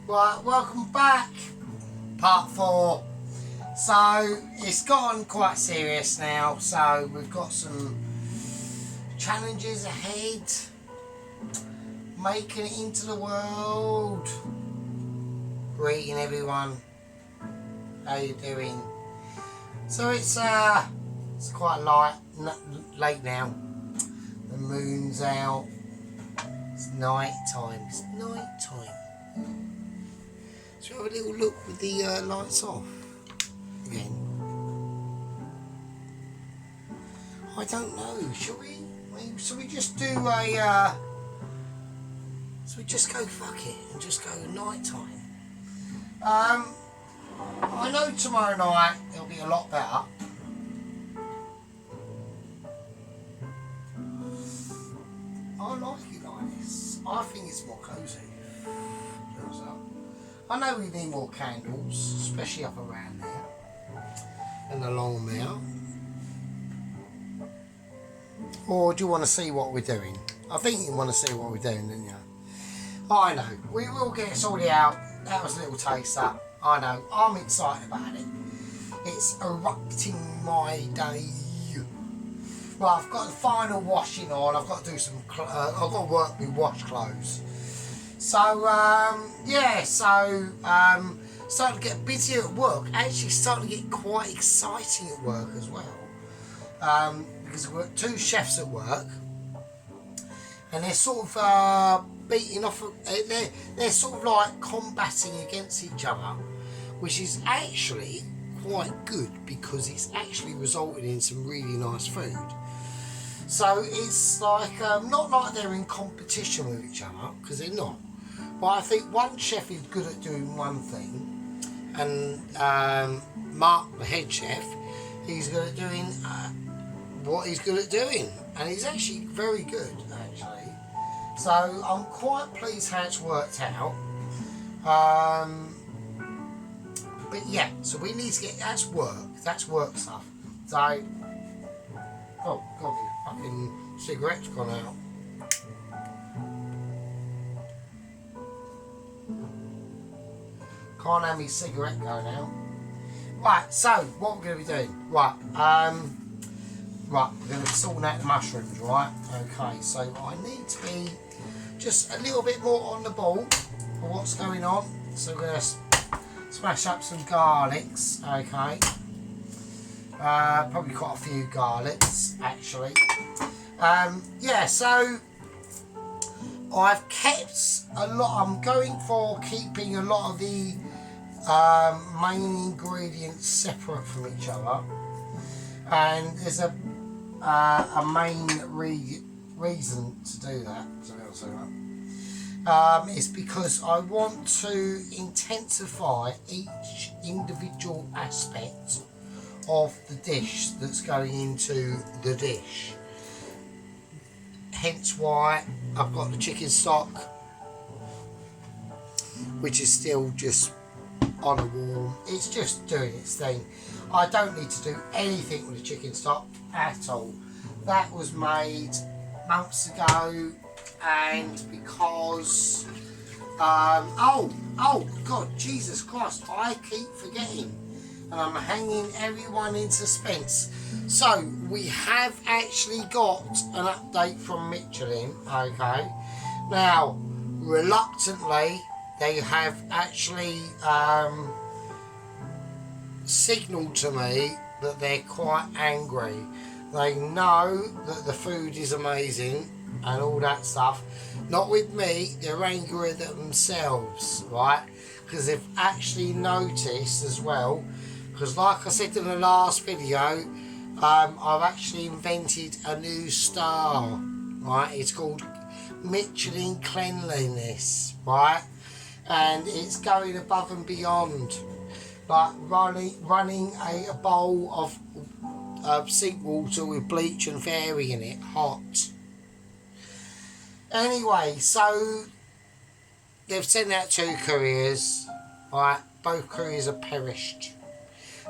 Right, welcome back. Part 4. So, it's gotten quite serious now, so we've got some challenges ahead. Making it into the world. Greeting everyone. How you doing? So it's quite late now. The moon's out. It's night time. It's night time. Shall we have a little look with the lights off again? I don't know. Shall we? Shall we just do a? Shall we just go fuck it and just go night time? I know tomorrow night it'll be a lot better. I like it like this. I think it's more cosy. I know we need more candles, especially up around there, and along there. Or do you want to see what we're doing? I think you want to see what we're doing, don't you? I know, we will get it sorted out. That was a little taster. I know, I'm excited about it. It's erupting my day. Well, I've got the final washing on. I've got to do some. I've got to work with wash clothes. So yeah, starting to get busier at work. Actually, starting to get quite exciting at work as well. Because we've got 2 chefs at work, and they're sort of beating off. They're sort of like combating against each other, which is actually quite good because it's actually resulted in some really nice food. So it's like not like they're in competition with each other, because they're not. But I think one chef is good at doing one thing, and Mark, the head chef, he's good at doing what he's good at doing, and he's actually very good actually. So I'm quite pleased how it's worked out. But yeah, so we need to get, that's work stuff. So, oh god, the fucking cigarette's gone out. Can't have me cigarette going out. Right, so what we're going to be doing? Right, we're going to be sorting out the mushrooms, right? Okay, so I need to be just a little bit more on the ball for what's going on. So we're going to smash up some garlics, okay? Probably quite a few garlics, actually. Yeah, so I've kept a lot. I'm going for keeping a lot of the main ingredients separate from each other, and there's a main reason to do that. Is because I want to intensify each individual aspect of the dish that's going into the dish. Hence why I've got the chicken stock, which is still just on a warm. It's just doing its thing. I don't need to do anything with the chicken stock at all. That was made months ago, and because oh god, Jesus Christ, I keep forgetting, and I'm hanging everyone in suspense. So we have actually got an update from Michelin. Okay, now reluctantly they have actually signalled to me that they're quite angry. They know that the food is amazing and all that stuff. Not with me, they're angry at themselves, right? Because they've actually noticed as well, because like I said in the last video, I've actually invented a new style, right? It's called Michelin Cleanliness, right? And it's going above and beyond, like running a bowl of seawater with bleach and fairy in it, hot. Anyway, so they've sent out 2 couriers, right? Both couriers have perished.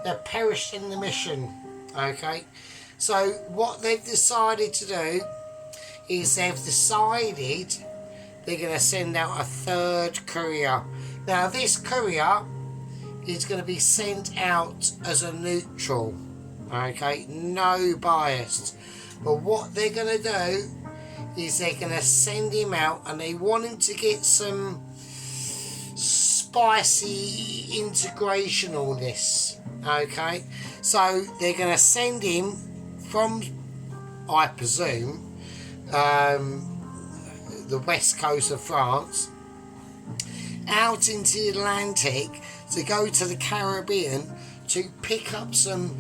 They've perished in the mission, okay? So what they've decided to do is they've decided they're going to send out a 3rd courier, Now this courier is going to be sent out as a neutral, okay, no biased. But what they're going to do is they're going to send him out, and they want him to get some spicy integration on this, okay. So they're going to send him from, I presume, the west coast of France out into the Atlantic to go to the Caribbean to pick up some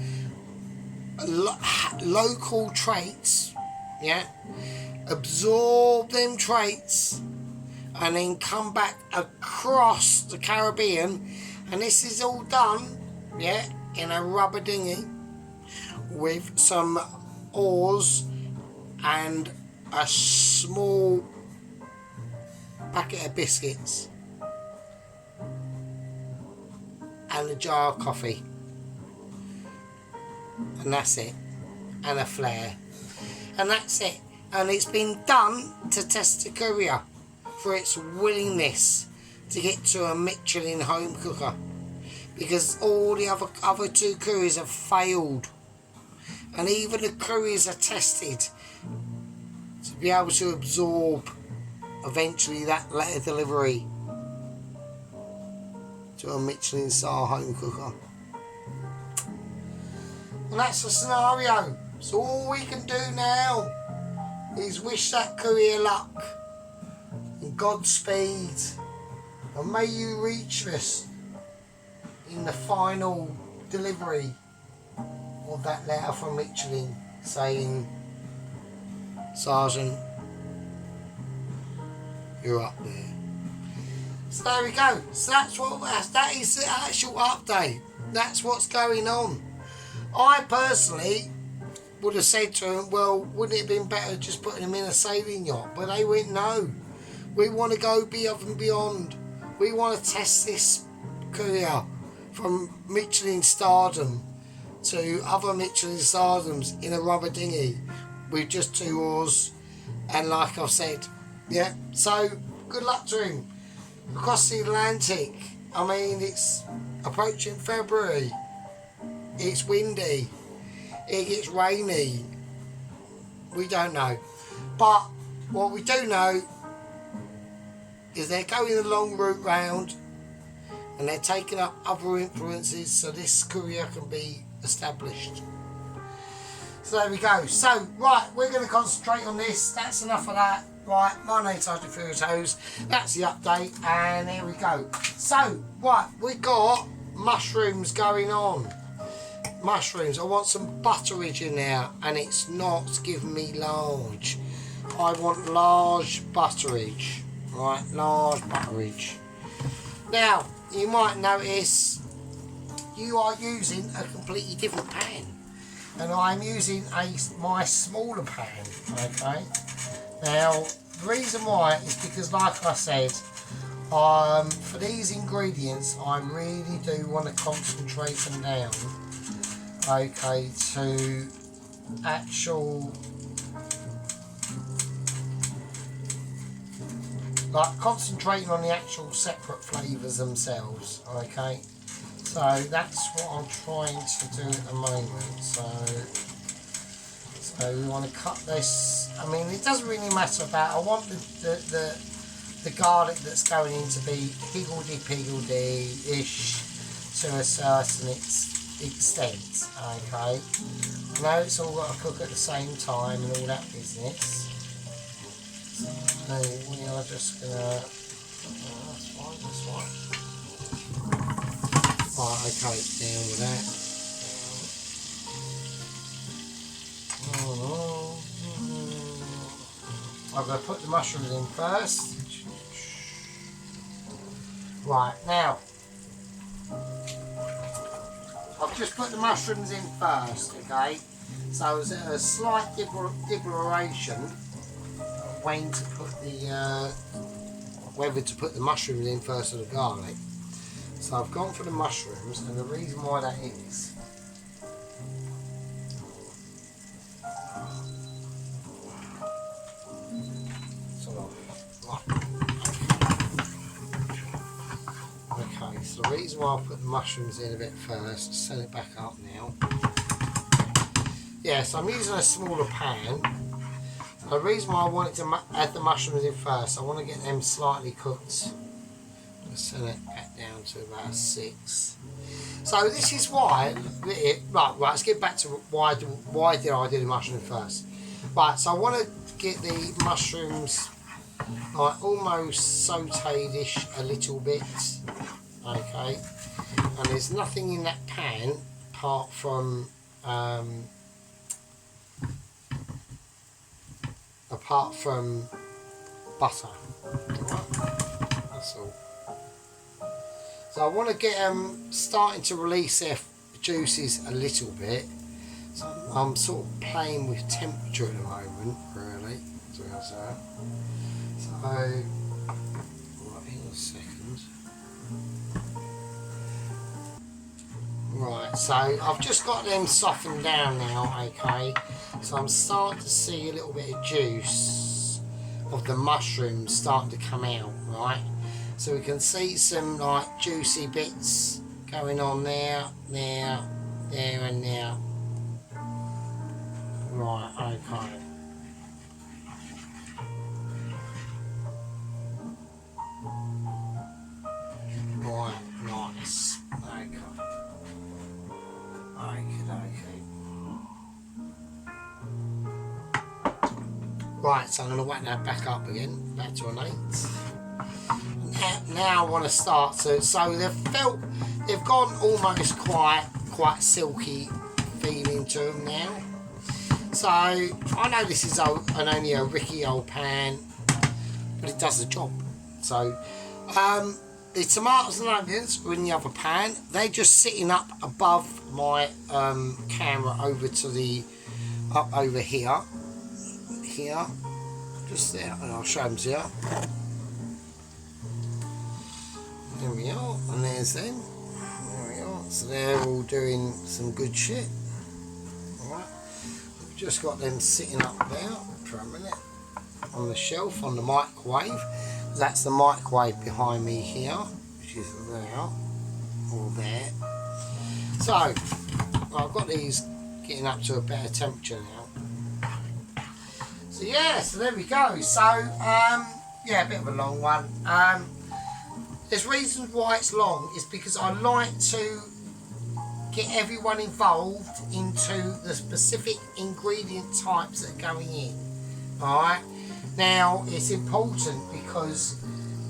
local traits, yeah, absorb them traits, and then come back across the Caribbean. And this is all done, yeah, in a rubber dinghy with some oars and a small packet of biscuits and a jar of coffee, and that's it, and a flare, and that's it. And it's been done to test the courier for its willingness to get to a Michelin home cooker, because all the other two couriers have failed, and even the couriers are tested to be able to absorb eventually that letter delivery to a Michelin star home cooker. And that's the scenario. So all we can do now is wish that courier luck and Godspeed, and may you reach us in the final delivery of that letter from Michelin saying, Sergeant, you're up there. So there we go. So that is the actual update. That's what's going on. I personally would have said to them, well, wouldn't it have been better just putting them in a sailing yacht? But they went, no, we want to go above and beyond. We want to test this courier from Michelin stardom to other Michelin stardoms in a rubber dinghy with just 2 oars. And like I've said, yeah, so good luck to him. Across the Atlantic, I mean, it's approaching February, it's windy, it gets rainy, we don't know. But what we do know is they're going a long route round, and they're taking up other influences so this courier can be established. So there we go. So, right, we're going to concentrate on this. That's enough of that. Right, my name's Sergeant Furious. That's the update, and here we go. So, right, we've got mushrooms going on. Mushrooms. I want some butterage in there, and it's not giving me large. I want large butterage. Right, large butterage. Now, you might notice you are using a completely different pan, and I'm using my smaller pan, okay? Now, the reason why is because, like I said, for these ingredients, I really do want to concentrate them down, okay, to actual, like concentrating on the actual separate flavours themselves, okay? So that's what I'm trying to do at the moment. So we want to cut this. I mean, it doesn't really matter about. I want the garlic that's going in to be higgledy-piggledy-ish to a certain extent. Okay. I know it's all got to cook at the same time and all that business. So we are just gonna. That's fine. That's fine. Right, okay, down with that. I'm going to put the mushrooms in first. Right, now, I've just put the mushrooms in first, okay? So there's a slight deliberation when to put the, whether to put the mushrooms in first or the garlic. So I've gone for the mushrooms, and the reason why that is, reason why I put the mushrooms in a bit first, set it back up now. Yeah, so I'm using a smaller pan. The reason why I wanted to add the mushrooms in first, I want to get them slightly cooked. I'll set it back down to about 6. So this is why, right, let's get back to why did I do the mushroom first. Right, so I want to get the mushrooms like almost sauteed-ish a little bit, okay, and there's nothing in that pan apart from butter. Right, that's all. So I want to get them starting to release their juices a little bit. So I'm sort of playing with temperature at the moment, really. So right, hang on a second. Right, so I've just got them softened down now, okay. So I'm starting to see a little bit of juice of the mushrooms starting to come out, right. So we can see some like juicy bits going on there, there, and there. Right, okay. Right, nice. Okay. Okay. Right, so I'm going to whack that back up again, back to an 8. Now I want to start to, so they've gone almost quite silky feeling to them now. So I know this is only a rickety old pan, but it does the job. So the tomatoes and onions are in the other pan. They're just sitting up above my camera over to the over here, just there, and I'll show them to you. There we are, and there's them. There we are. So they're all doing some good shit. Alright. We've just got them sitting up there for a minute on the shelf on the microwave. That's the microwave behind me here, which is there or there. So I've got these getting up to a better temperature now. So yeah, so there we go. So yeah, a bit of a long one. There's reasons why it's long, is because I like to get everyone involved into the specific ingredient types that are going in. Alright? Now, it's important because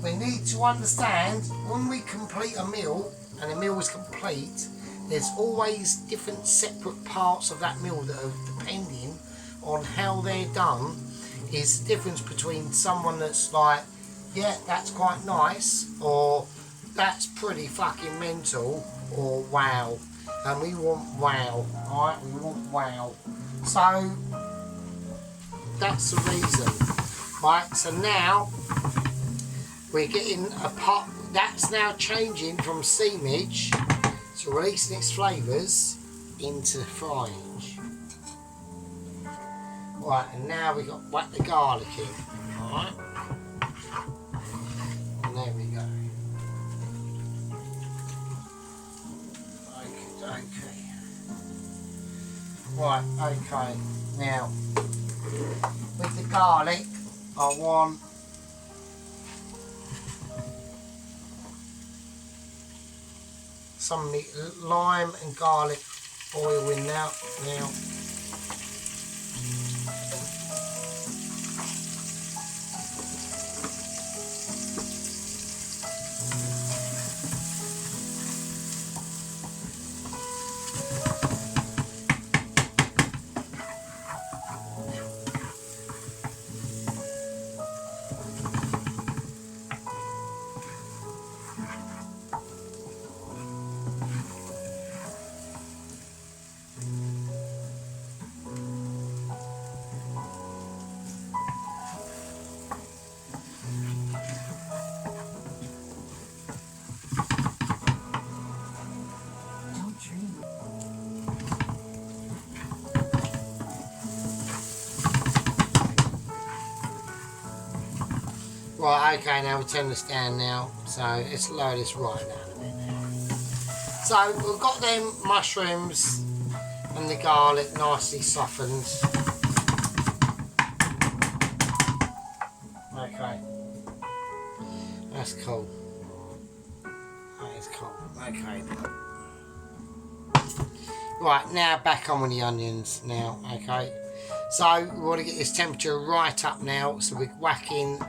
we need to understand when we complete a meal, and the meal is complete, there's always different separate parts of that meal that are depending on how they're done. Is the difference between someone that's like, yeah, that's quite nice, or that's pretty fucking mental, or wow. And we want wow, alright? We want wow. So that's the reason. Right, so now we're getting a pot that's now changing from steamage to releasing its flavours into frying. Right, and now we've got whack the garlic in. Alright? And there we go. Okay. Right, okay. Now, with the garlic, I want some lime and garlic oil in now. Right, okay, now we turn this down now, so let's lower this right down a bit now. So we've got them mushrooms and the garlic nicely softened. Okay, that's cool. That is cool. Okay. Right, now back on with the onions now, okay. So we want to get this temperature right up now, so we're whacking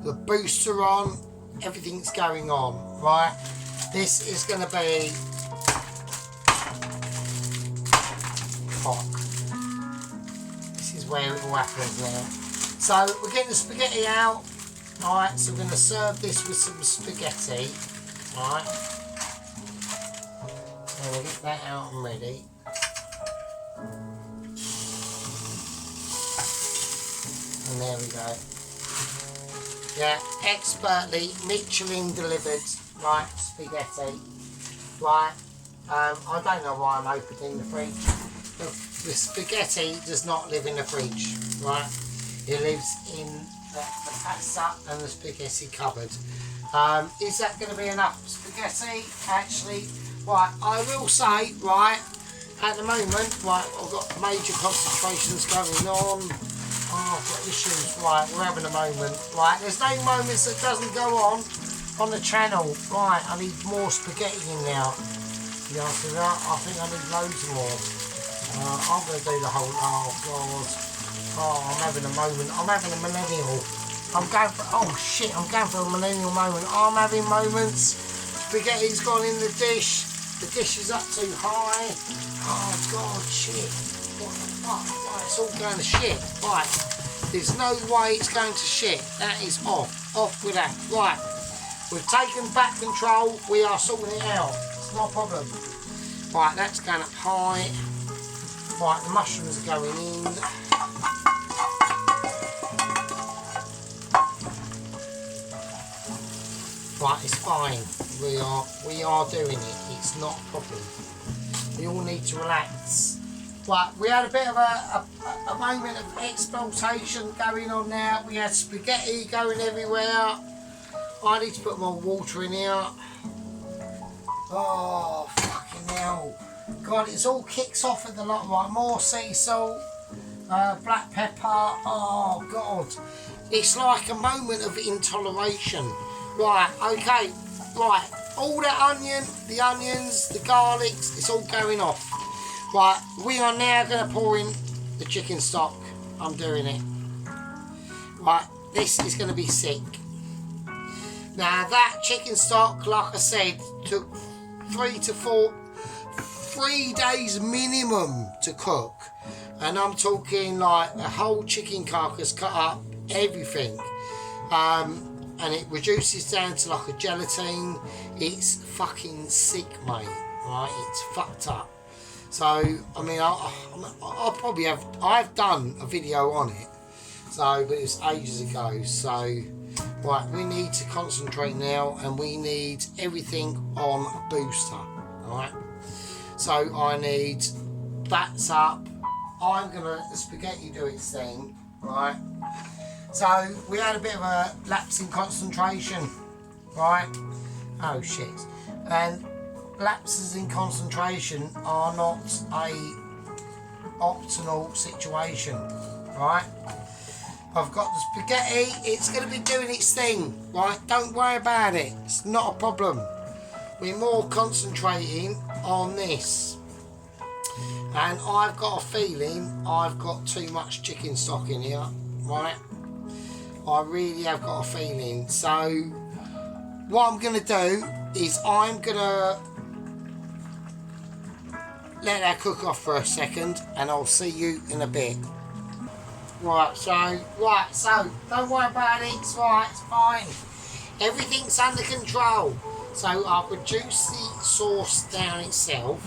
the booster on, everything's going on, right. This is going to be hot. This is where it all happens now. So we're getting the spaghetti out, alright, so we're going to serve this with some spaghetti, alright. So we'll get that out and ready. And there we go. Yeah, expertly Michelin delivered, right, spaghetti. Right, I don't know why I'm opening the fridge. The spaghetti does not live in the fridge, right? It lives in the pasta and the spaghetti cupboard. Is that going to be enough spaghetti? Actually, right, I will say, right, at the moment, right, I've got major concentrations going on. Oh, I've got issues, right, we're having a moment, right, there's no moments that doesn't go on the channel, right, I need more spaghetti in there. The answer to that, I think I need loads more. I'm going to do the whole, oh God, oh, I'm having a moment, I'm having a millennial. I'm going for, oh shit, I'm going for a millennial moment. I'm having moments, spaghetti's gone in the dish is up too high. Oh God, shit. What the fuck? Right, it's all going to shit. Right, there's no way it's going to shit. That is off with that. Right, we've taken back control. We are sorting it out. It's not a problem. Right, that's going up high. Right, the mushrooms are going in. Right, it's fine. We are doing it. It's not a problem. We all need to relax. Right, we had a bit of a moment of exploitation going on now. We had spaghetti going everywhere. I need to put more water in here. Oh, fucking hell. God, it's all kicks off at the lot. Right, more sea salt, black pepper. Oh, God. It's like a moment of intoleration. Right, okay, right. All the onions, the garlics, it's all going off. Right, we are now going to pour in the chicken stock. I'm doing it. Right, this is going to be sick. Now that chicken stock, like I said, took 3 days minimum to cook. And I'm talking like a whole chicken carcass cut up, everything. And it reduces down to like a gelatine. It's fucking sick, mate. Right, it's fucked up. So I mean, I'll probably I've done a video on it. So, but it was ages ago. So, right, we need to concentrate now, and we need everything on booster. All right. So I need that's up. I'm gonna let the spaghetti do its thing, right? So we had a bit of a lapse in concentration, right? Oh shit. And lapses in concentration are not a optimal situation, right? I've got the spaghetti, it's going to be doing its thing, right? Don't worry about it, it's not a problem. We're more concentrating on this. And I've got a feeling I've got too much chicken stock in here, right? I really have got a feeling. So what I'm going to do is I'm going to let that cook off for a second, and I'll see you in a bit. Right, so don't worry about it, it's right, it's fine. Everything's under control. So I've reduced the sauce down itself.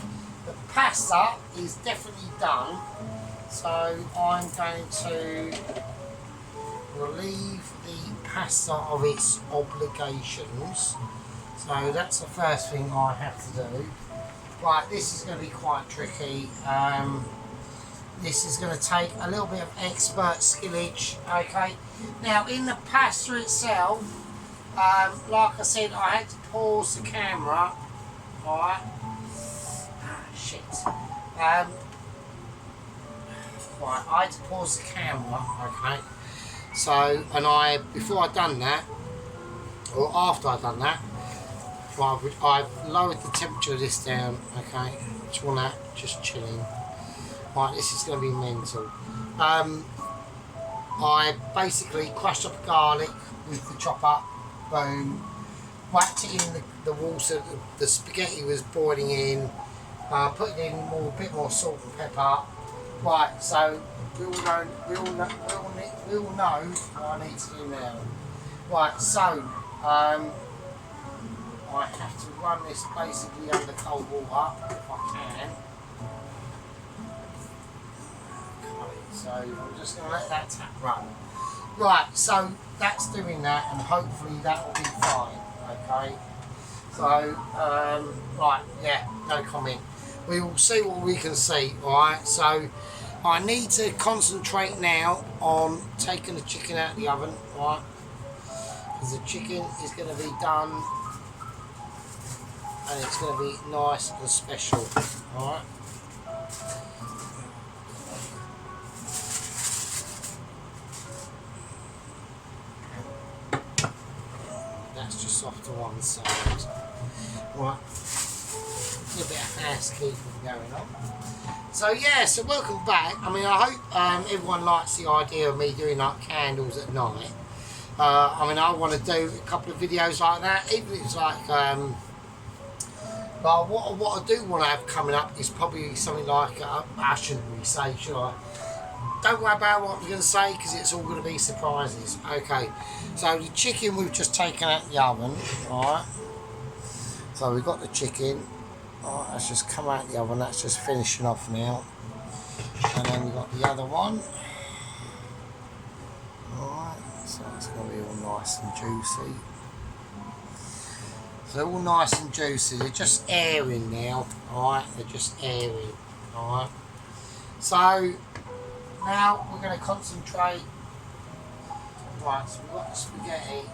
The pasta is definitely done. So I'm going to relieve the pasta of its obligations. So that's the first thing I have to do. Right, this is going to be quite tricky. This is going to take a little bit of expert skillage. Okay. Now in the pasta itself, like I said, I had to pause the camera. Alright. shit. Right, I had to pause the camera, okay. So, and before I'd done that, or after I'd done that, right, I've lowered the temperature of this down, okay. Just want that, just chilling. Right, this is going to be mental. I basically crushed up garlic with the chopper, boom, whacked it in the water, the spaghetti was boiling in, put in a bit more salt and pepper. Right, so we all know what I need to do now. Right, so I have to run this basically under cold water if I can. So I'm just going to let that tap run. Right, so that's doing that, and hopefully that will be fine. Okay. So right, yeah, no comment. We will see what we can see. Alright, so I need to concentrate now on taking the chicken out of the oven. Right, because the chicken is going to be done, and it's going to be nice and special. Alright. That's just off to one side. Right, a bit of housekeeping going on. So yeah, so welcome back. I mean, I hope everyone likes the idea of me doing like candles at night. I mean, I want to do a couple of videos like that, even if it's like but what I do want to have coming up is probably something like I shouldn't really say, should I? Don't worry about what I'm going to say, because it's all going to be surprises. Okay, so the chicken we've just taken out the oven. Alright, so we've got the chicken. Alright, that's just come out the oven. That's just finishing off now. And then we've got the other one. Alright, so it's going to be all nice and juicy. So they're all nice and juicy. They're just airing now. Alright, they're just airing. Alright, so now we're going to concentrate. Right, so we've got the spaghetti.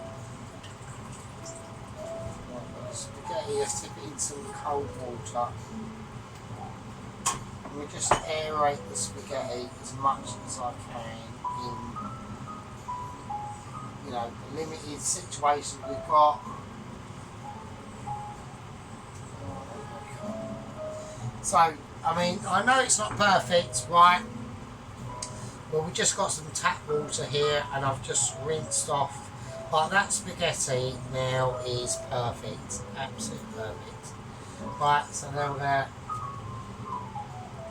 Let's dip it in some cold water. And we just aerate the spaghetti as much as I can in, you know, the limited situation we've got. So, I mean, I know it's not perfect, right? Well, we just got some tap water here, and I've just rinsed off. But that spaghetti now is perfect, absolutely perfect. Right, so now we're there.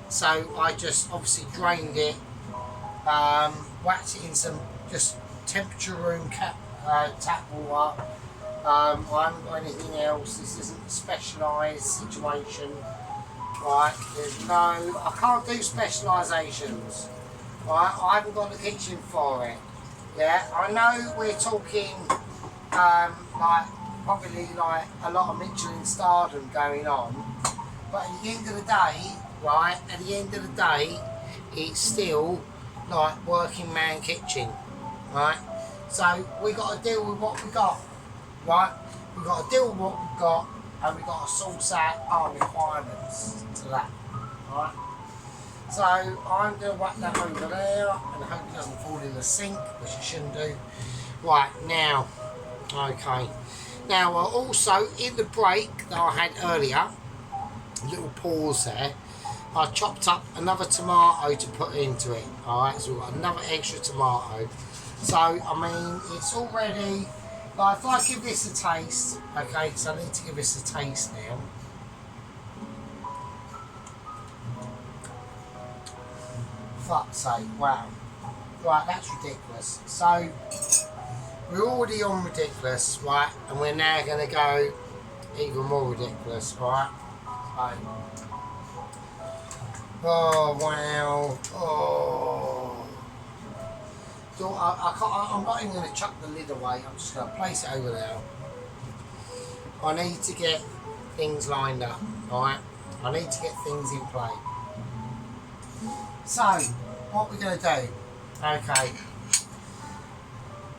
So I just obviously drained it, whacked it in some just temperature room tap water. I haven't got anything else. This isn't a specialised situation. Right, there's no, I can't do specialisations. Right, I haven't got the kitchen for it. Yeah, I know we're talking like probably like a lot of Michelin stardom going on, but at the end of the day, right, at the end of the day, it's still like working man kitchen, right? So we got to deal with what we got, right? We got to deal with what we've got, and we got to source out our requirements to that, right? So I'm going to whack that over there, and I hope it doesn't fall in the sink, which it shouldn't do. Right, now, okay. Now, also, in the break that I had earlier, a little pause there, I chopped up another tomato to put into it. Alright, so we've got another extra tomato. So, I mean, it's already, like, if I give this a taste, okay, because I need to give this a taste now. Fuck's sake, wow. Right, that's ridiculous. So, we're already on ridiculous, right, and we're now going to go even more ridiculous, right? So, oh, wow. Oh. So, I'm not even going to chuck the lid away. I'm just going to place it over there. I need to get things lined up, right? I need to get things in play. So, what we're going to do, okay,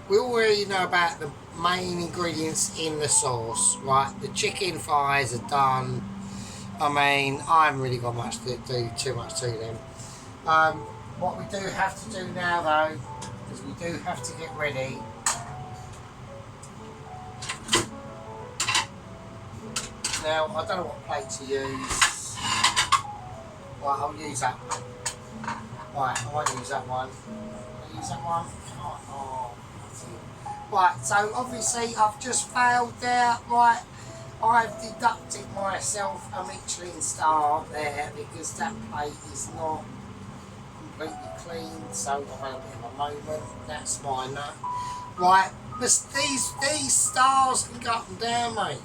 we already know about the main ingredients in the sauce, right? The chicken thighs are done, I mean, I haven't really got much to do, too much to them. What we do have to do now though, is we do have to get ready. Now, I don't know what plate to use. Right, I'll use that one. Right, I won't use that one. I'll use that one. Oh, right, so obviously I've just failed there. Right, I've deducted myself a Michelin star there because that plate is not completely clean, so I've had a bit of a moment. That's mine though. Right, but these stars can go up and down, mate.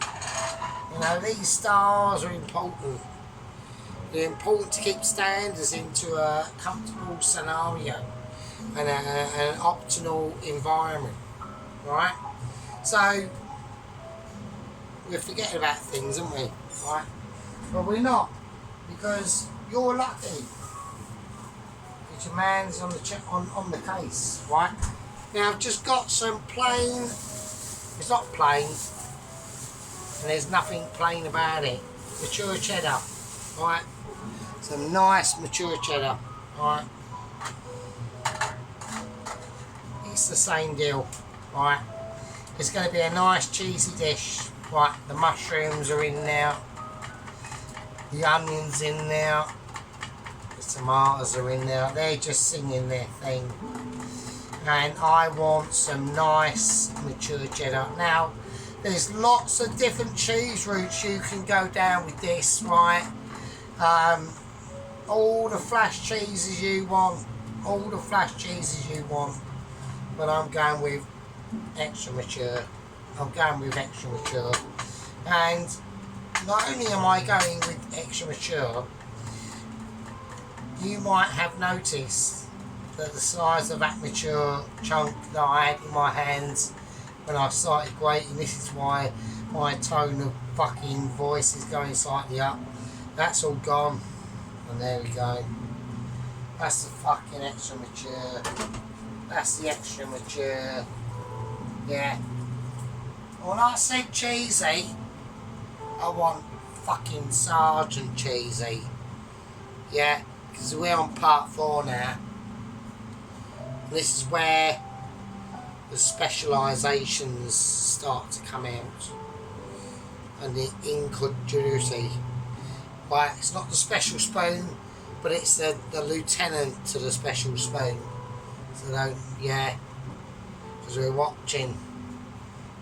You know, these stars are important. They're important to keep standards into a comfortable scenario and an optimal environment, right? So we're forgetting about things, aren't we? Right? But we're not, because you're lucky. Because your man's on the case, right? Now I've just got some plain. It's not plain, and there's nothing plain about it. Mature cheddar, right? Some nice mature cheddar, right? It's the same deal, right? It's going to be a nice cheesy dish, right? The mushrooms are in there, the onions in there, the tomatoes are in there. They're just singing their thing, and I want some nice mature cheddar. Now, there's lots of different cheese routes you can go down with this, right? All the flash cheeses you want, but I'm going with extra mature. And not only am I going with extra mature, you might have noticed that the size of that mature chunk that I had in my hands when I started grating, this is why my tone of fucking voice is going slightly up. That's all gone. And there we go. That's the fucking extra mature. That's the extra mature. Yeah. When I said cheesy, I want fucking Sargent cheesy. Yeah, because we're on part 4 now. This is where the specialisations start to come out. And the incongruity. Right, it's not the special spoon, but it's the lieutenant to the special spoon. So don't, yeah, because we're watching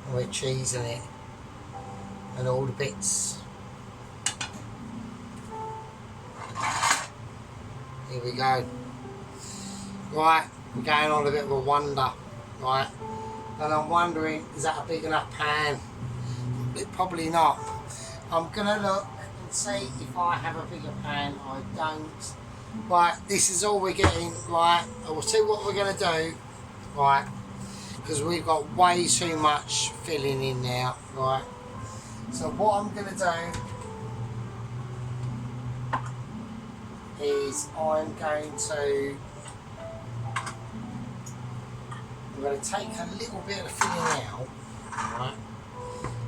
and we're cheesing it and all the bits. Here we go. Right, we're going on a bit of a wonder, right? And I'm wondering, is that a big enough pan? Probably not. I'm gonna look and see if I have a bigger pan. I don't. Right, this is all we're getting. Right, I will see what we're gonna do. Right, because we've got way too much filling in now. Right, so what I'm gonna do is I'm going to take a little bit of filling out. Right,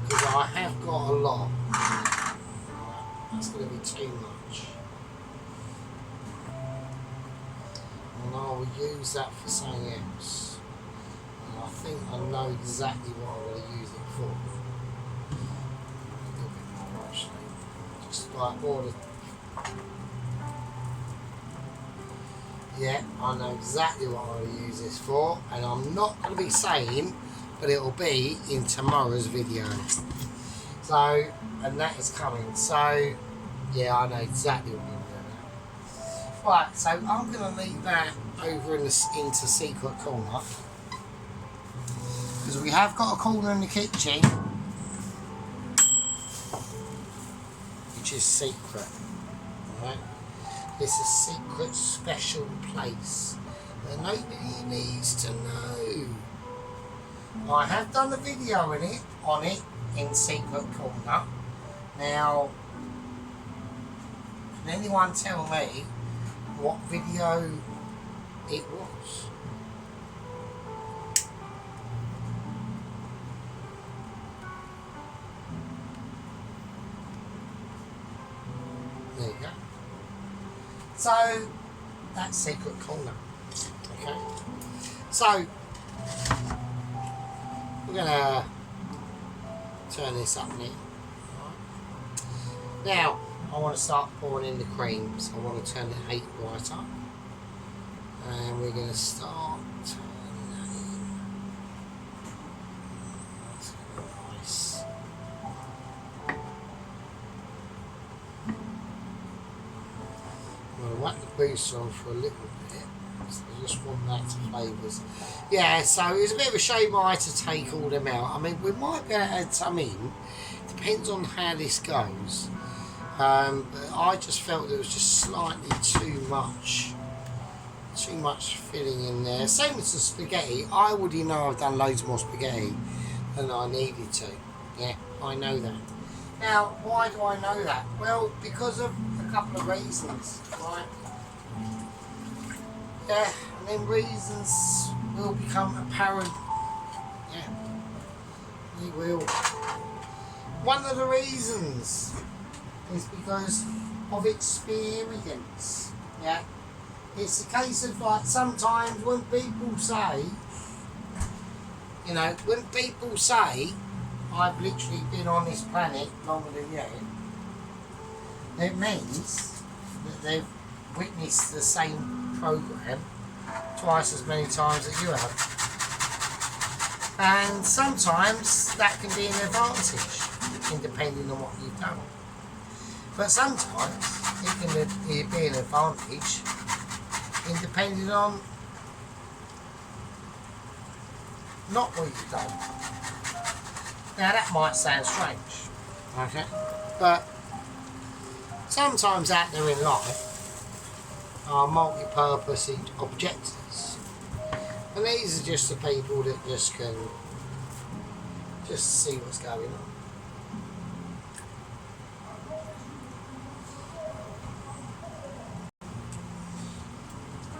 because I have got a lot. Right, that's going to be too much. And I will use that for something else. And I think I know exactly what I'm going to use it for. A little bit more actually. Just like all the... Yeah, I know exactly what I'm going to use this for. And I'm not going to be saying, but it will be in tomorrow's video. So, and that is coming. So, yeah, I know exactly what I'm doing. Right, so I'm going to leave that over into secret corner. Because we have got a corner in the kitchen, which is secret. Alright? This is a secret special place that nobody needs to know. I have done a video on it in secret corner. Now, can anyone tell me what video it was? So that's secret corner. Okay. So we're gonna turn this up now. Now I want to start pouring in the creams. I want to turn it 8 right up, and we're going to start turning that in. That's nice. I'm going to whack the booster on for a little bit. So I just want that to flavours. Yeah, so it's a bit of a shame I had to take all them out. I mean, we might be able to add some in. Depends on how this goes. But I just felt there was just slightly too much filling in there. Same as the spaghetti. I already know I've done loads more spaghetti than I needed to. Yeah, I know that. Now, why do I know that? Well, because of a couple of reasons, right? Yeah, and then reasons will become apparent. Yeah, they will. One of the reasons is because of experience. Yeah, it's a case of like sometimes when people say, when people say, I've literally been on this planet longer than you, it means that they've witnessed the same program twice as many times as you have. And sometimes that can be an advantage, depending on what you've done. But sometimes it can be an advantage depending on not what you've done. Now that might sound strange, okay? But sometimes out there in life are multi-purpose objectives. And these are just the people that just can see what's going on.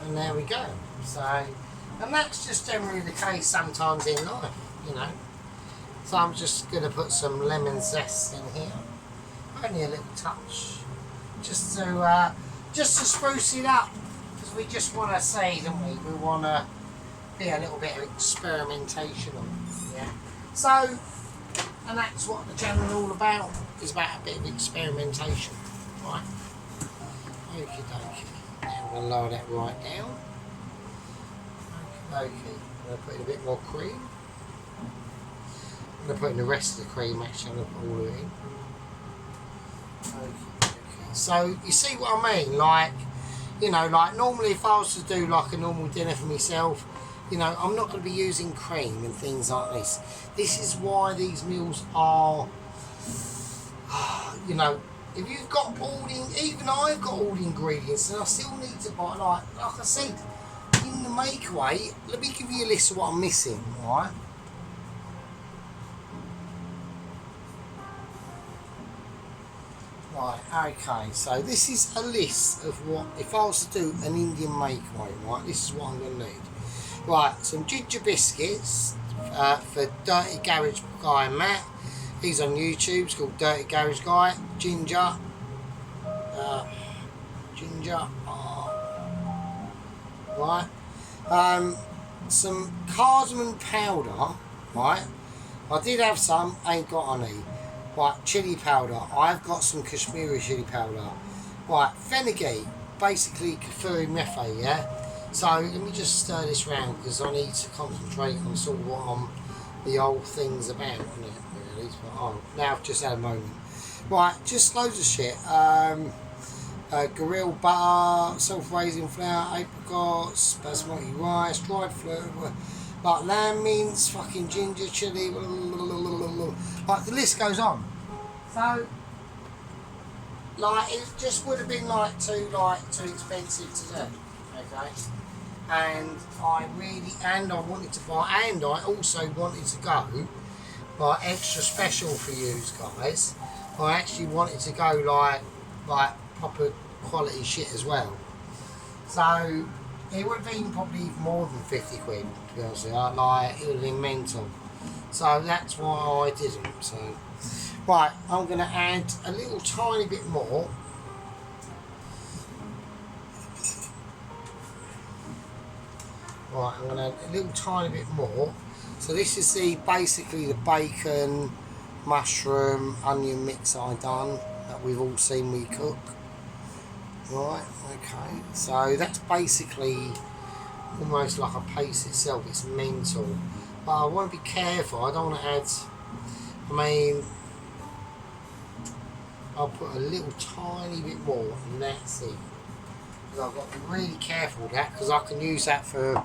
And there we go. So, and that's just generally the case sometimes in life, So I'm just going to put some lemon zest in here, only a little touch, just to spruce it up, because we just want to see, don't we? We want to be a little bit of experimentation on it, yeah. So, and that's what the channel is all about. Is about a bit of experimentation, right? Okie dokie. Now we're going to lower that right down. Okie dokie. I'm going to put in a bit more cream. I'm going to put in the rest of the cream, actually. I'm going to put all of it in. Okie dokie. So, you see what I mean? Like normally if I was to do like a normal dinner for myself, I'm not going to be using cream and things like this. This is why these meals are, if you've got even I've got all the ingredients and I still need to buy, like I said, in the makeaway, let me give you a list of what I'm missing, right? Right, okay, so this is a list of what, if I was to do an Indian makeaway, right, this is what I'm going to need. Right, some ginger biscuits for Dirty Garage Guy and Matt. He's on YouTube, it's called Dirty Garage Guy. Ginger, right. Some cardamom powder, right. I did have some, ain't got any. Right, chili powder. I've got some Kashmiri chili powder. Right, fenugreek, basically kafuri methi, yeah? So let me just stir this round because I need to concentrate on sort of what the old thing's about, isn't it, really? But now I've just had a moment. Right, just loads of shit. Grill butter, self-raising flour, apricots, basmati rice, dried fruit, like lamb mince, fucking ginger, chili, blah, blah, blah, blah, blah. Like the list goes on. So, like it just would have been too expensive to do. Okay, and I wanted to buy, and I also wanted to go like extra special for you guys. I actually wanted to go like proper quality shit as well. So it would have been probably more than 50 quid, to be honest with you. Like it would have been mental. So that's why I didn't. So right, I'm going to add a little tiny bit more. Right, I'm going to add a little tiny bit more. So this is basically the bacon, mushroom, onion mix I done that we've all seen me cook. Right, okay. So that's basically almost like a paste itself. It's mental. But I want to be careful. I don't want to add... I mean, I'll put a little tiny bit more and that's it. Because I've got to be really careful with that because I can use that for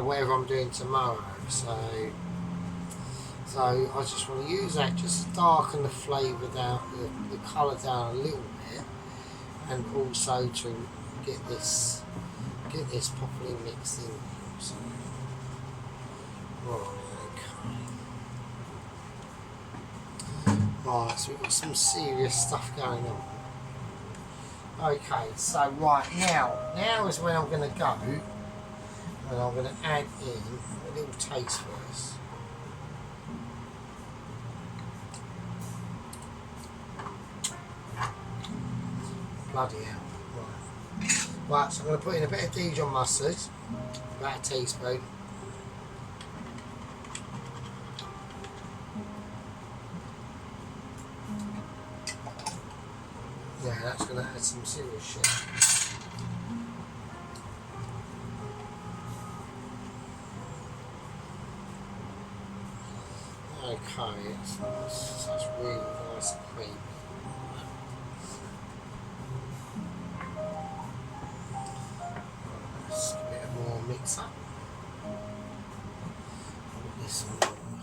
whatever I'm doing tomorrow. So I just want to use that just to darken the flavour down, the colour down a little bit, and also to get this properly mixed in. So, right, okay. Right, so we've got some serious stuff going on. Okay, so right now is when I'm going to go, and I'm going to add in a little taste first. Bloody hell. Right, so I'm going to put in a bit of Dijon mustard, about a teaspoon. Yeah, that's going to add some serious shit. Okay, that's really nice and creamy. Mix up.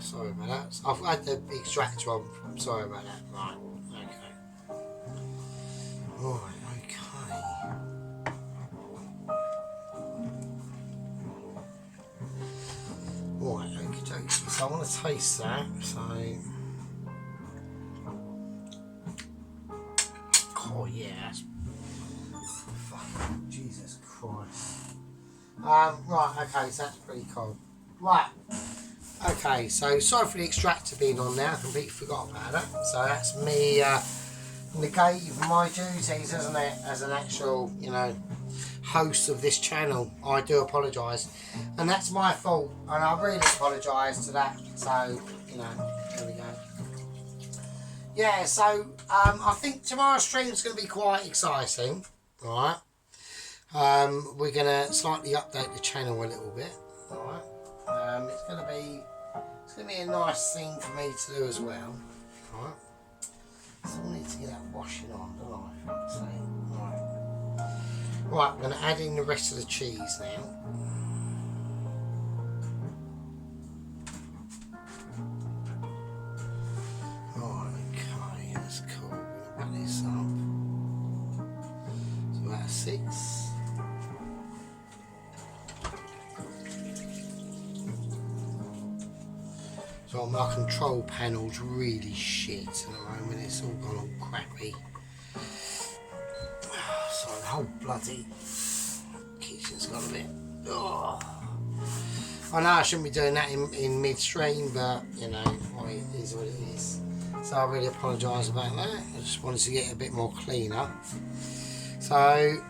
Sorry about that. I've had the extractor on. I'm sorry about that. Right. Okay. Right. Okay. Right. Okay. So I want to taste that. So. Oh yeah. Fucking Jesus Christ. Right, okay, so that's pretty cool. Right, okay, so sorry for the extractor being on there, I completely forgot about it. So that's me negating my duties, isn't it, as an actual, you know, host of this channel. I do apologise, and that's my fault, and I really apologise to that. So, you know, there we go. Yeah, so I think tomorrow's stream is going to be quite exciting, right? We're going to slightly update the channel a little bit, alright? It's going to be a nice thing for me to do as well, alright? So I need to get that washing on, don't I? So, right, I'm going to add in the rest of the cheese now. Alright, okay, that's cool. I'm going to back this up. So that's 6. So my control panel's really shit at the moment, it's all gone all crappy. So the whole bloody kitchen's got a bit... Oh. I know I shouldn't be doing that in mid-stream, but, you know, it is what it is. So I really apologise about that. I just wanted to get it a bit more cleaner. So...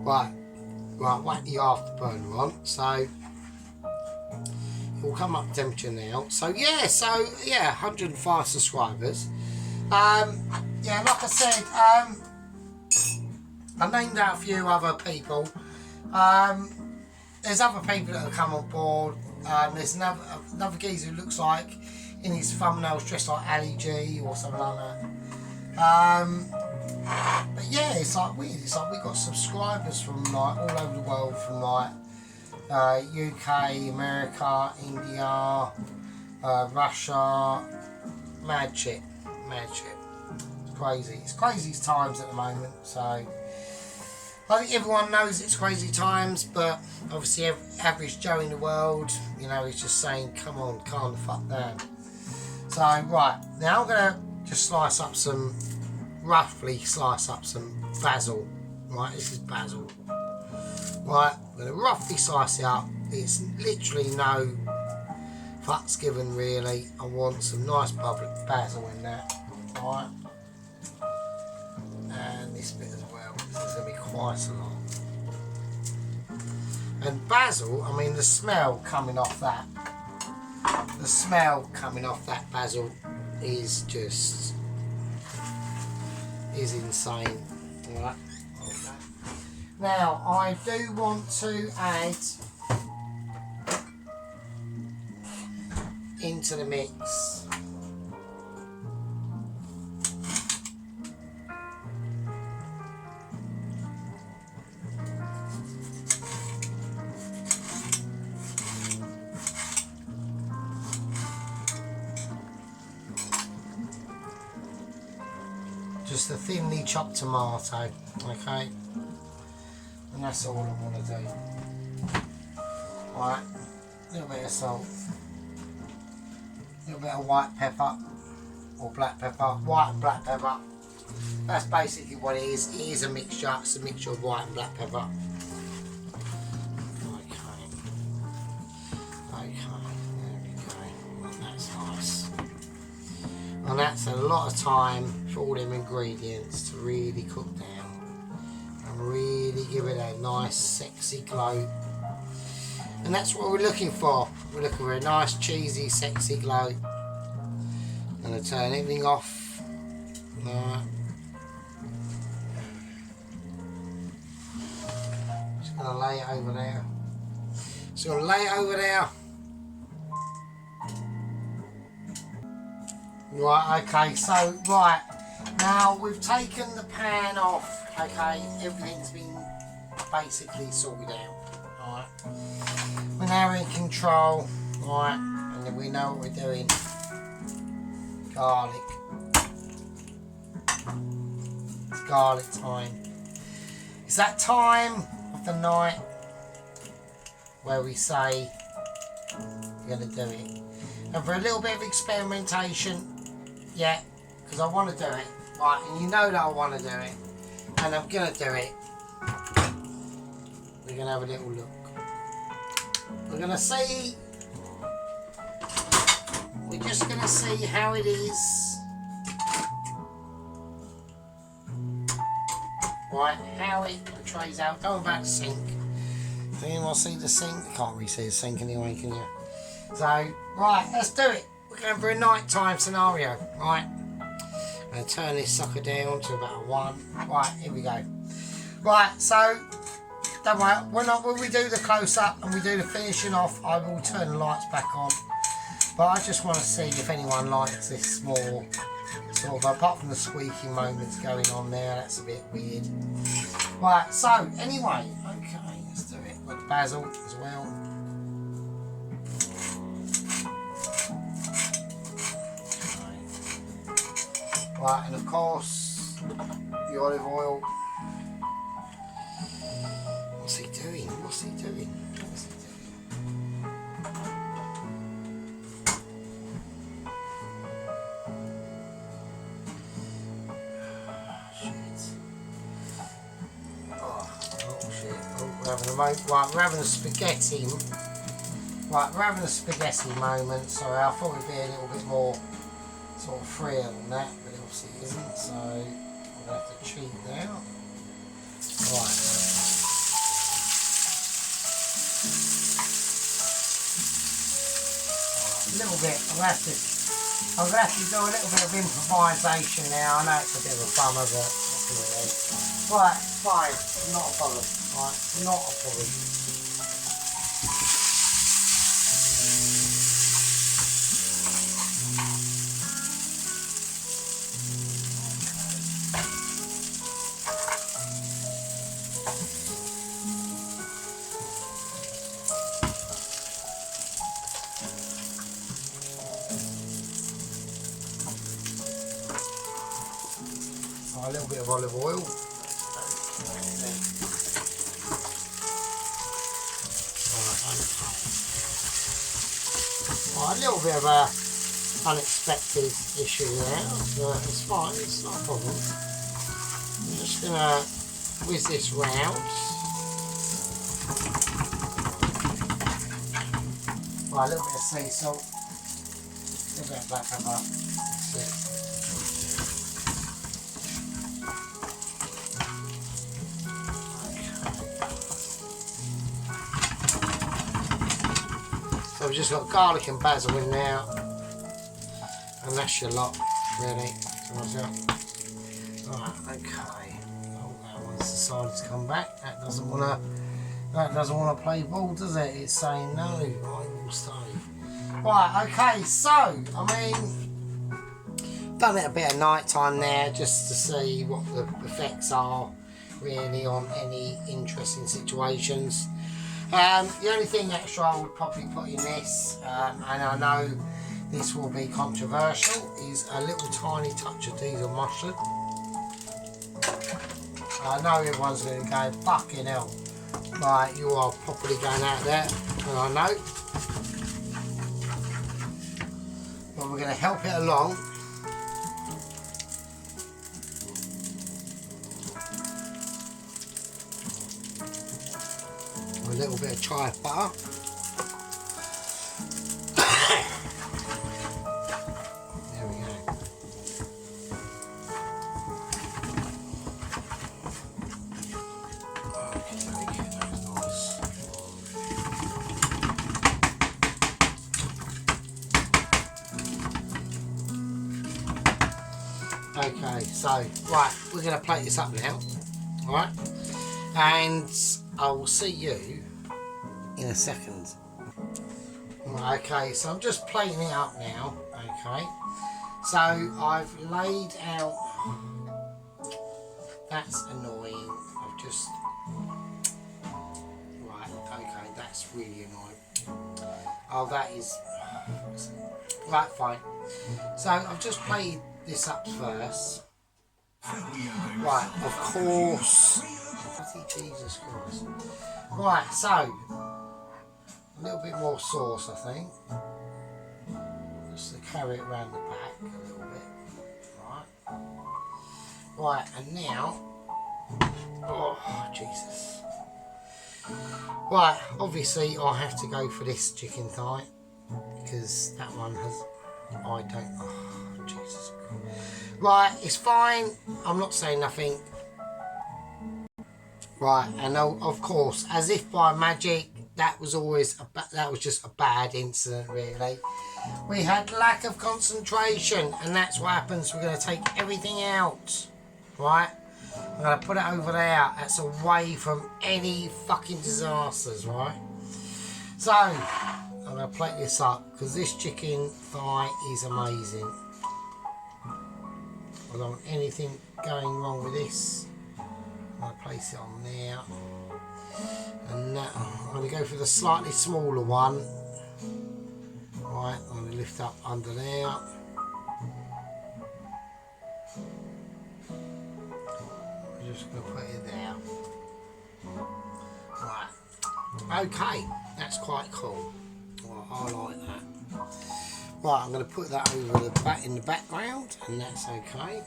Right, whack the afterburner on, so it will come up temperature now. So yeah, 105 subscribers. Yeah, like I said, I named out a few other people. There's other people that have come on board. There's another geezer who looks like in his thumbnails dressed like Ali G or something like that. But yeah, it's like weird. It's like we've got subscribers from like all over the world, from like UK, America, India, Russia. Mad shit. It's crazy. It's crazy times at the moment. So I think everyone knows it's crazy times, but obviously average Joe in the world, you know, he's just saying, come on, calm the fuck down. So right, now I'm gonna just roughly slice up some basil. Right, this is basil. Right, I'm going to roughly slice it up. It's literally no fuck's given really. I want some nice bubbly basil in that. Alright. And this bit as well, because there's going to be quite a lot. And basil, I mean the smell coming off that, basil is just, is insane. Alright. Okay. Now I do want to add into the mix just a thinly chopped tomato, okay, and that's all I want to do. Right, a little bit of salt, a little bit of white pepper or black pepper, white and black pepper. That's basically what it is. It is a mixture. It's a mixture of white and black pepper. Okay, there we go. That's nice. And that's a lot of time for all them ingredients to really cook down and really give it a nice sexy glow. And that's what we're looking for. We're looking for a nice cheesy sexy glow. I'm going to turn everything off. Right. Just going to lay it over there. Just going to lay it over there. Right, okay, so, right, now we've taken the pan off, okay, everything's been basically sorted out, alright. We're now in control, right, and then we know what we're doing. Garlic. It's garlic time. It's that time of the night where we say we're going to do it. And for a little bit of experimentation, yeah, because I want to do it, right, and you know that I want to do it, and I'm going to do it. We're going to have a little look. We're going to see, we're just going to see how it is, right, how it portrays out. Going back to sink. Can anyone see the sink? You can't really see the sink anyway, can you? So, right, let's do it. We're going for a nighttime scenario, right? I'm going to turn this sucker down to about a 1. Right, here we go. Right, so, don't worry, when we do the close-up and we do the finishing off, I will turn the lights back on. But I just want to see if anyone likes this more, sort of, apart from the squeaking moments going on there, that's a bit weird. Right, so, anyway, okay, let's do it. With basil as well. Right, and of course, the olive oil. What's he doing? What's he doing? What's he doing? Shit. Oh shit. Oh, we're having a moment. Right, we're having a spaghetti. Right, we're having a spaghetti moment. Sorry, I thought it'd be a little bit more sort of freer than that. It isn't, so I'm going to have to cheat now. Right. A little bit, I'm going to have to do a little bit of improvisation now. I know it's a bit of a bummer, but what can we do? Right, fine, not a problem. Right, not a problem. A little bit of olive oil. Right, a little bit of a unexpected issue there, but it's fine, it's not a problem. I'm just going to whiz this round. Right, a little bit of sea salt, a little bit of black pepper. That's it. So we've just got garlic and basil in now, and that's your lot, really. Right, okay. Oh, that one's decided to come back. That doesn't want to play ball, does it? It's saying no. I will stay. Right, okay. So I mean, done it a bit of night time there just to see what the effects are really on any interesting situations. The only thing extra I would probably put in this, and I know this will be controversial, is a little tiny touch of diesel mustard. I know everyone's going to go, fucking hell, right, you are properly going out there, and I know. But we're going to help it along. A little bit of chive butter. There we go. Okay, that was nice. Okay, so right, we're going to plate this up now. All right, and I will see you in a second. Okay, so I'm just plating it up now. Okay, so I've laid out. That's annoying. I've just right. Okay, that's really annoying. Oh, that is right. Fine. So I've just plated this up first. Right, of course. Jesus Christ. Right, so a little bit more sauce, I think. Just to carry it around the back a little bit. Right. Right, and now, oh Jesus. Right, obviously I have to go for this chicken thigh because that one has, I don't, oh Jesus Christ. Right, it's fine. I'm not saying nothing. Right, and of course, as if by magic, that was just a bad incident, really. We had lack of concentration, and that's what happens. We're going to take everything out, right? I'm going to put it over there. That's away from any fucking disasters, right? So, I'm going to plate this up, because this chicken thigh is amazing. I don't want anything going wrong with this. I'm going to place it on there, and I'm going to go for the slightly smaller one. Right, I'm going to lift up under there. I'm just going to put it there. Right, okay, that's quite cool. Right, I like that. Right, I'm going to put that over the back in the background, and that's okay.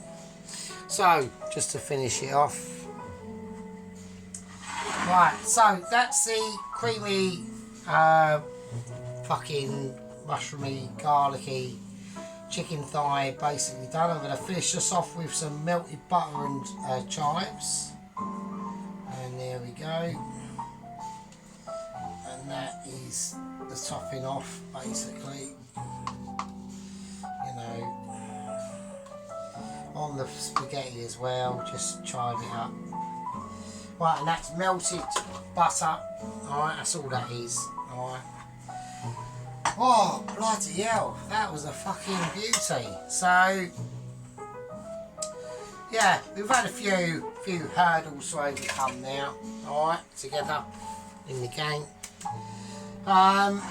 So, just to finish it off. Right, so that's the creamy, fucking mushroomy, garlicky chicken thigh basically done. I'm going to finish this off with some melted butter and chives. And there we go. And that is the topping off, basically. You know, on the spaghetti as well, just chive it up. Right, and that's melted butter. Alright, that's all that is. Alright. Oh, bloody hell. That was a fucking beauty. So, yeah, we've had a few hurdles to overcome now. Alright, together in the gang. And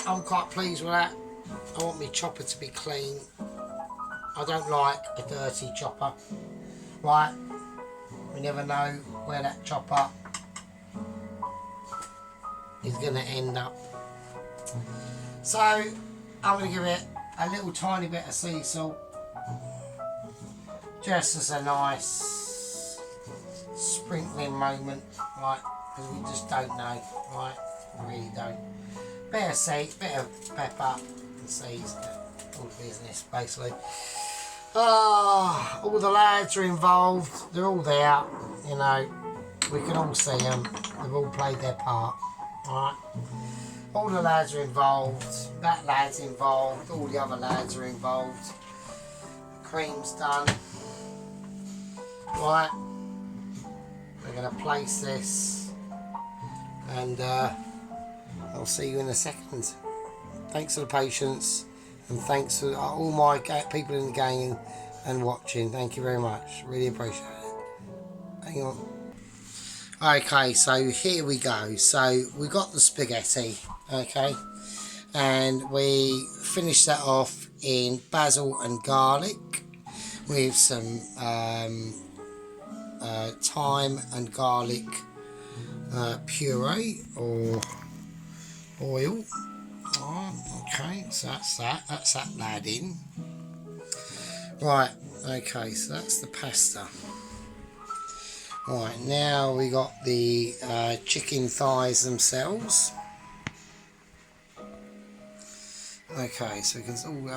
I'm quite pleased with that. I want my chopper to be clean. I don't like a dirty chopper. Right. We never know where that chopper is going to end up. So I'm going to give it a little tiny bit of sea salt, just as a nice sprinkling moment, right? Because we just don't know, right? We really don't. bit of seeds, bit of pepper and seeds, all the business basically. All the lads are involved, they're all there, you know, we can all see them, they've all played their part, alright. All the lads are involved, that lad's involved, all the other lads are involved. Cream's done. Right, we're going to place this and I'll see you in a second. Thanks for the patience and thanks to all my people in the gang and watching. Thank you very much, really appreciate it. Hang on. Okay, so here we go. So we got the spaghetti, okay, and we finished that off in basil and garlic with some thyme and garlic puree or oil. Oh, okay, so that's that lad in. Right, okay, so that's the pasta. Right, now we got the chicken thighs themselves. Okay, so we can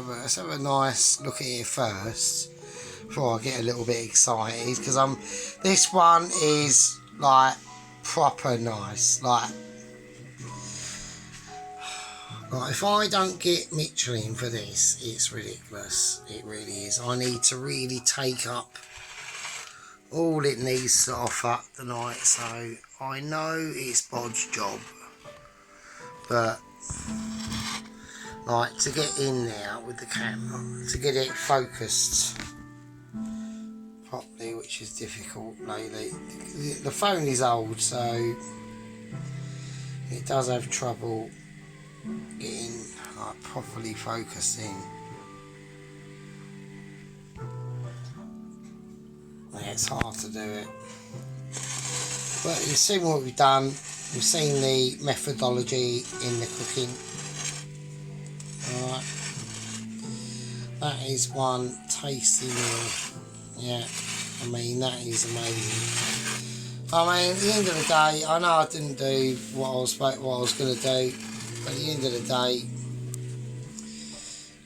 let's have a nice look at it first before I get a little bit excited, because this one is like proper nice. Like if I don't get Michelin for this, it's ridiculous. It really is. I need to really take up all it needs to offer tonight. So I know it's Bod's job, but like to get in there with the camera, to get it focused properly, which is difficult lately. The phone is old, so it does have trouble getting like properly focused in. Yeah, it's hard to do it, but you've seen what we've done. You've seen the methodology in the cooking. Alright, that is one tasty meal. Yeah, I mean, that is amazing. I mean, at the end of the day, I know I didn't do what I was going to do, but at the end of the day,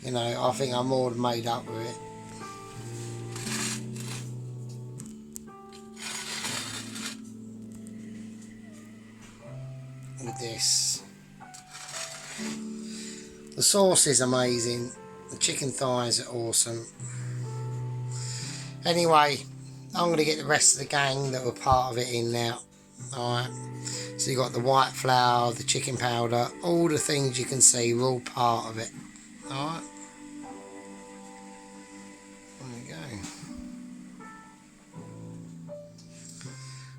you know, I think I'm more than made up with it. With this, the sauce is amazing, the chicken thighs are awesome. Anyway, I'm going to get the rest of the gang that were part of it in now. Alright, so you got the white flour, the chicken powder, all the things you can see were all part of it. Alright, there you go.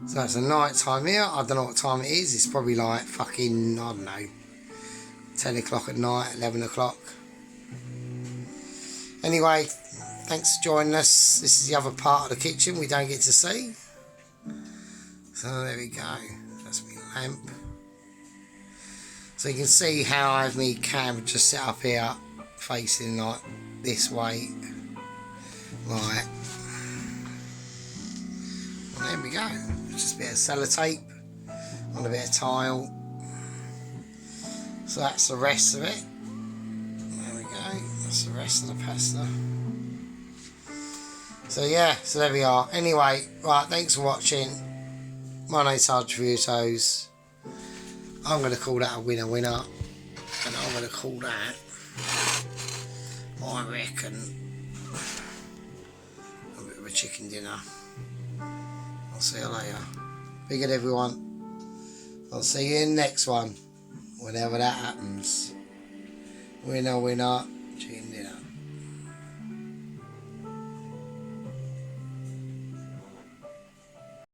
So that's a night time here. I don't know what time it is. It's probably like fucking, I don't know, 10 o'clock at night, 11 o'clock. Anyway, thanks for joining us. This is the other part of the kitchen we don't get to see. So there we go. That's my lamp. So you can see how I have my camera just set up here, facing like this way. Right. And there we go. Just a bit of sellotape on a bit of tile. So that's the rest of it. There we go. That's the rest of the pasta. So yeah, so there we are. Anyway, right, thanks for watching. My name's Sargents. I'm going to call that a winner. And I'm going to call that, I reckon, a bit of a chicken dinner. I'll see you later. Be good, everyone. I'll see you in the next one, whenever that happens. Winner, chicken dinner.